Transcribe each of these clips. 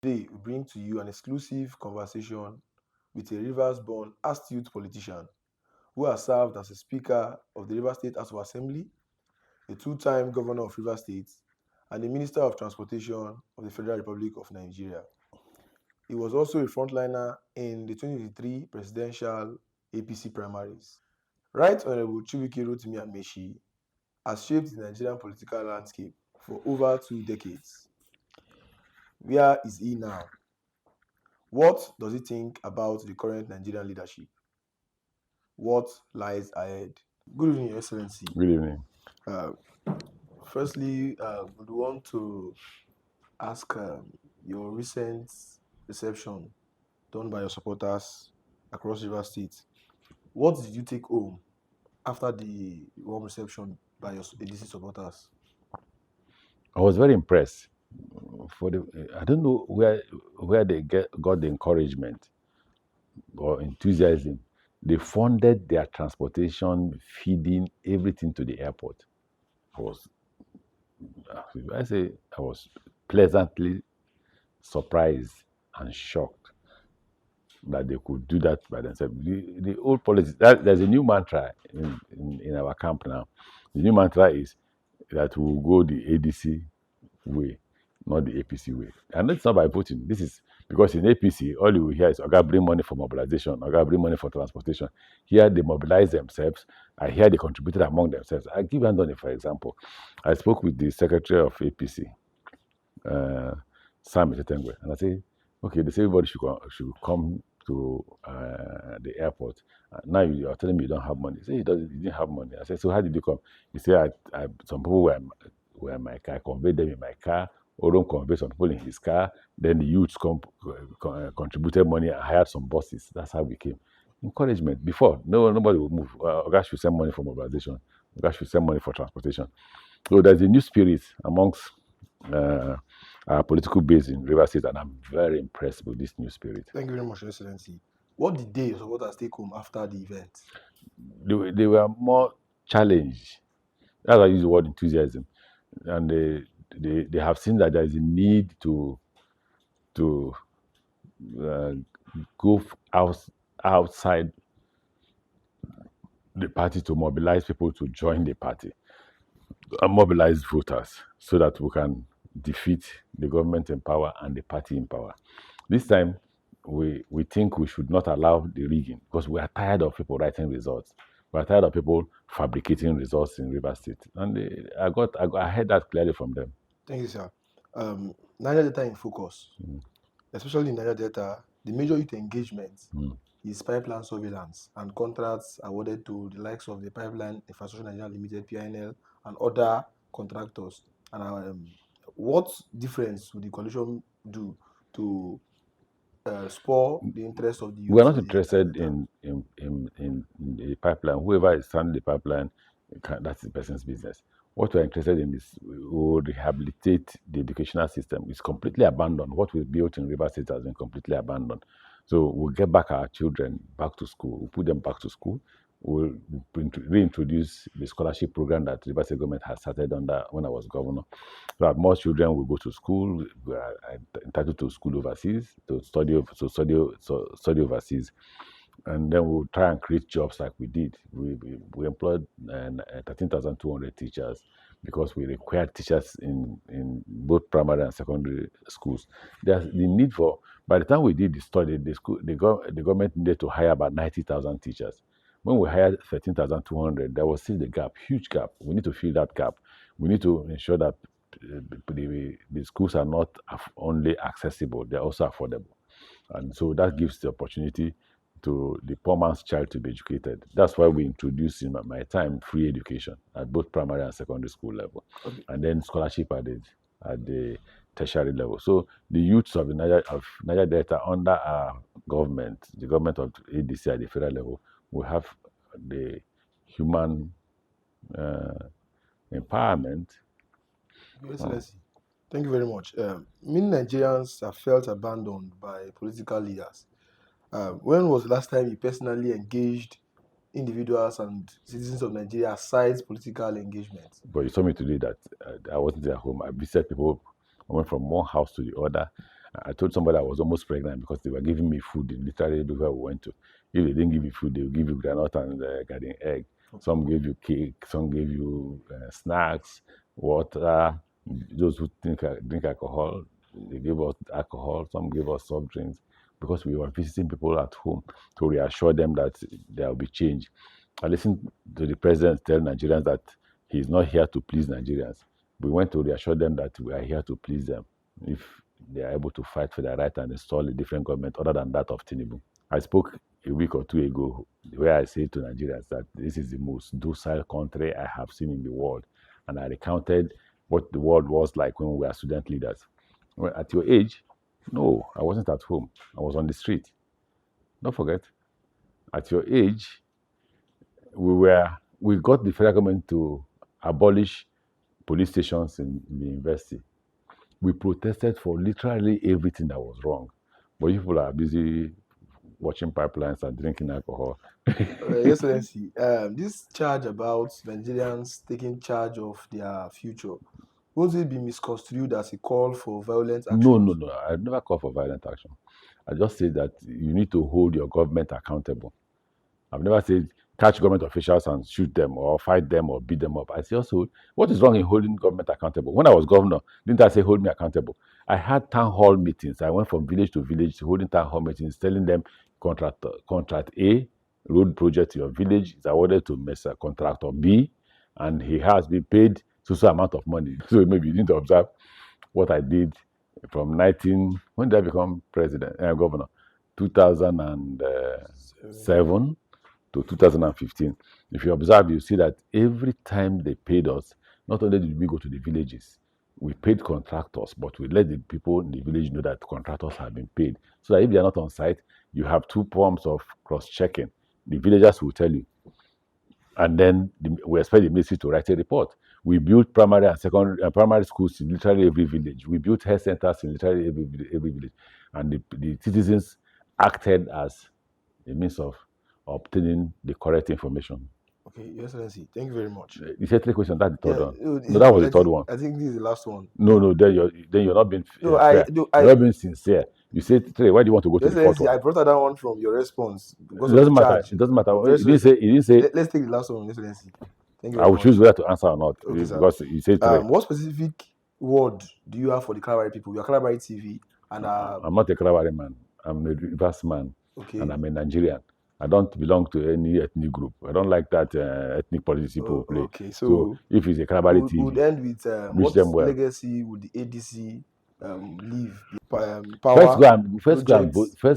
Today, we bring to you an exclusive conversation with a Rivers-born astute politician who has served as a Speaker of the Rivers State House of Assembly, a two-time Governor of Rivers State, and the Minister of Transportation of the Federal Republic of Nigeria. He was also a frontliner in the 2023 presidential APC primaries. Right Honorable Chibuike Rotimi Amaechi has shaped the Nigerian political landscape for over 2 decades. Where is he now? What does he think about the current Nigerian leadership? What lies ahead? Good evening, Your Excellency. Good evening. Uh, Firstly, would want to ask your recent reception done by your supporters across Rivers State. What did you take home after the warm reception by your ADC supporters? I was very impressed. I don't know where they got the encouragement or enthusiasm. They funded their transportation, feeding everything to the airport. I was pleasantly surprised and shocked that they could do that by themselves. The old policy, there's a new mantra in our camp now. The new mantra is that we will go the ADC way, not the APC way. And that's not by voting. This is because in APC, all you will hear is Oga bring money for mobilization, Oga bring money for transportation. Here they mobilize themselves. I hear they contributed among themselves. I give Anthony, for example. I spoke with the secretary of APC, Sam Etetengwe, and I say, okay, they say everybody should come to the airport. Now you are telling me you don't have money. He say you didn't have money. I said, so how did you come? He said, some people were in my car. I conveyed them in my car. Odom conveyed some people in his car. Then the youths contributed money and hired some buses. That's how we came. Encouragement. Before, nobody would move. Oga should send money for mobilization. Oga should send money for transportation. So there's a new spirit amongst our political base in Rivers State, and I'm very impressed with this new spirit. Thank you very much, Your Excellency. What did your supporters take home after the event? They were more challenged. That's why I use the word enthusiasm. And they have seen that there is a need to go outside the party to mobilize people to join the party and mobilize voters so that we can defeat the government in power and the party in power. This time, we think we should not allow the rigging because we are tired of people writing results. We are tired of people fabricating results in Rivers State. And I heard that clearly from them. Thank you, sir. Niger Delta in focus, especially in Niger Delta, the major youth engagement is pipeline surveillance and contracts awarded to the likes of the Pipeline Infrastructure Nigeria Limited (PINL) and other contractors. And what difference would the coalition do to spur the interest of the youth? We are not interested in the pipeline. Whoever is running the pipeline, that's the person's business. What we're interested in is we will rehabilitate the educational system. It's completely abandoned. What we built in River State has been completely abandoned. So we'll get back our children back to school. We'll put them back to school. We'll reintroduce the scholarship program that River State government has started under when I was governor. So that more children will go to school. We are entitled to school overseas, to study overseas. And then we'll try and create jobs like we did. We employed 13,200 teachers because we required teachers in both primary and secondary schools. There's the need for, by the time we did the study, the government needed to hire about 90,000 teachers. When we hired 13,200, there was still the gap, huge gap. We need to fill that gap. We need to ensure that the schools are not only accessible, they're also affordable. And so that gives the opportunity to the poor man's child to be educated. That's why we introduced in my time free education at both primary and secondary school level, and then scholarship at the tertiary level. So the youths of the Niger Delta under our government, the government of ADC at the federal level, will have the human empowerment. Your Excellency, thank you very much. Many Nigerians have felt abandoned by political leaders. When was the last time you personally engaged individuals and citizens of Nigeria aside political engagement? But you told me today that I wasn't at home. I visited people. I went from one house to the other. I told somebody I was almost pregnant because they were giving me food in literally everywhere we went to. If they didn't give you food, they would give you granite and garden egg. Some gave you cake, some gave you snacks, water. Those who drink alcohol, they gave us alcohol. Some gave us soft drinks because we were visiting people at home to reassure them that there will be change. I listened to the president tell Nigerians that he's not here to please Nigerians. We went to reassure them that we are here to please them if they are able to fight for their right and install a different government other than that of Tinubu. I spoke a week or two ago where I said to Nigerians that this is the most docile country I have seen in the world. And I recounted what the world was like when we were student leaders. Well, at your age, no, I wasn't at home. I was on the street. Don't forget, at your age, we got the federal government to abolish police stations in the university. We protested for literally everything that was wrong. But you people are busy watching pipelines and drinking alcohol. Your Excellency, this charge about Nigerians taking charge of their future, won't it be misconstrued as a call for violent No, actions? no, no. I never call for violent action. I just say that you need to hold your government accountable. I've never said catch government officials and shoot them or fight them or beat them up. I say also, what is wrong in holding government accountable? When I was governor, didn't I say hold me accountable? I had town hall meetings. I went from village to village holding town hall meetings, telling them contract A, road project to your village is awarded to Mr. Contractor B, and he has been paid so amount of money. So maybe you didn't observe what I did from 19, when did I become governor? 2007 to 2015. If you observe, you see that every time they paid us, not only did we go to the villages, we paid contractors, but we let the people in the village know that contractors have been paid. So that if they are not on site, you have two forms of cross-checking. The villagers will tell you, and then we expect the ministry to write a report. We built primary and secondary primary schools in literally every village. We built health centers in literally every village, and the citizens acted as a means of obtaining the correct information. Okay, Your Excellency, thank you very much. You said three questions. That's the third one. No, No, that was the third one. I think this is the last one. No. Then you're not being No, fair. no, You're not being sincere. You said three. Why do you want to go to Your the fourth Excellency, one? I brought that one from your response because It of the doesn't matter. charge. It doesn't matter. Very You didn't say. You didn't say. Let's take the last one, Your Excellency. Thank you I very will choose much. whether to answer or not Okay, sir. because you said three. What specific word do you have for the Calabari people? You're Calabari TV, and I'm not a Kalabari man. I'm a Rivers man, okay, and I'm a Nigerian. I don't belong to any ethnic group. I don't like that ethnic politics people play. Okay, So if it's a Kalabari TV, would end with wish what them well. legacy would the ADC leave? Power. First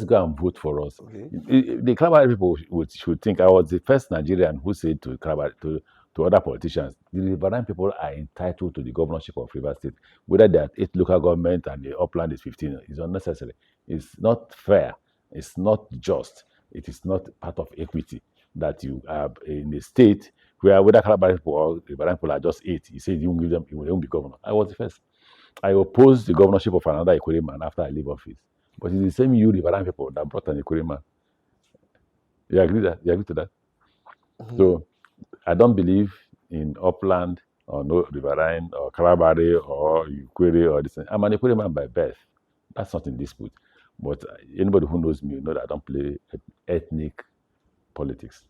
go and vote for us. Okay. The Kalabari people should think I was the first Nigerian who said to other politicians, the Riverine people are entitled to the governorship of Rivers State. Whether they are 8 local government and the upland is 15 is unnecessary. It's not fair. It's not just. It is not part of equity that you are in a state where whether Kalabari people or Riverine people are just 8. He said you won't give them, you won't be governor. I was the first. I opposed the governorship of another Ikuri man after I leave office. But it's the same you Riverine people that brought an Ikuri man. You agree to that? Mhm. So I don't believe in upland or no Riverine or Kalabari or Ikuri or this. I'm an Ikuri man by birth. That's not in dispute. But anybody who knows me know that I don't play ethnic politics.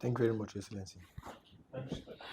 Thank you very much, Your Excellency.